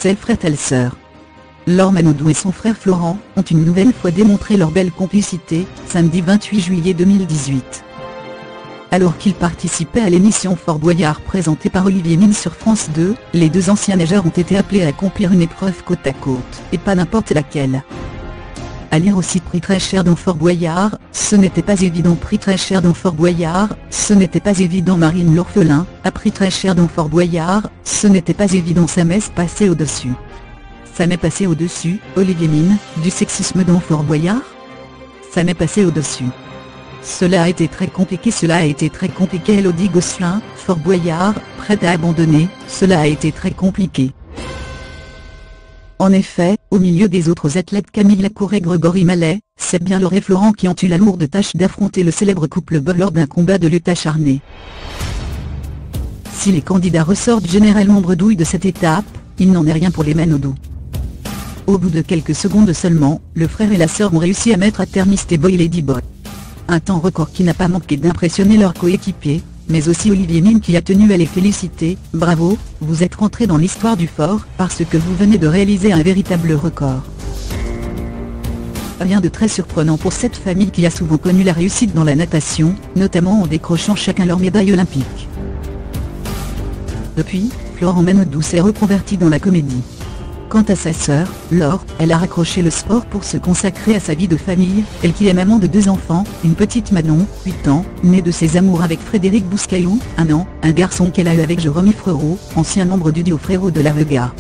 Tel frère telle sœur. Laure Manodou et son frère Florent ont une nouvelle fois démontré leur belle complicité, samedi 28 juillet 2018. Alors qu'ils participaient à l'émission Fort Boyard présentée par Olivier Mine sur France 2, les deux anciens nageurs ont été appelés à accomplir une épreuve côte à côte, et pas n'importe laquelle. À lire aussi Prix très cher dans Fort Boyard, ce n'était pas évident. Prix très cher dans Fort Boyard, ce n'était pas évident. Marine l'orphelin, a pris très cher dans Fort Boyard, ce n'était pas évident. Ça m'est passé au-dessus. Ça m'est passé au-dessus, Olivier Mine, du sexisme dans Fort Boyard. Ça m'est passé au-dessus. Cela a été très compliqué. Cela a été très compliqué. Elodie Gosselin, Fort Boyard, prête à abandonner, cela a été très compliqué. En effet, au milieu des autres athlètes Camille Lacour et Grégory Mallet, c'est bien Laure et Florent qui ont eu la lourde tâche d'affronter le célèbre couple Bob lors d'un combat de lutte acharné. Si les candidats ressortent généralement bredouilles de cette étape, il n'en est rien pour les Manodou. Au bout de quelques secondes seulement, le frère et la sœur ont réussi à mettre à terme Misty Boy et Lady Boy. Un temps record qui n'a pas manqué d'impressionner leurs coéquipiers, mais aussi Olivier Mine qui a tenu à les féliciter. Bravo, vous êtes rentrés dans l'histoire du fort parce que vous venez de réaliser un véritable record. Rien de très surprenant pour cette famille qui a souvent connu la réussite dans la natation, notamment en décrochant chacun leur médaille olympique. Depuis, Florent Manodou s'est reconverti dans la comédie. Quant à sa sœur, Laure, elle a raccroché le sport pour se consacrer à sa vie de famille, elle qui est maman de 2 enfants, une petite Manon, 8 ans, née de ses amours avec Frédéric Bouscaillou, 1 an, un garçon qu'elle a eu avec Jérôme Frérot, ancien membre du duo Frérot de la Vega.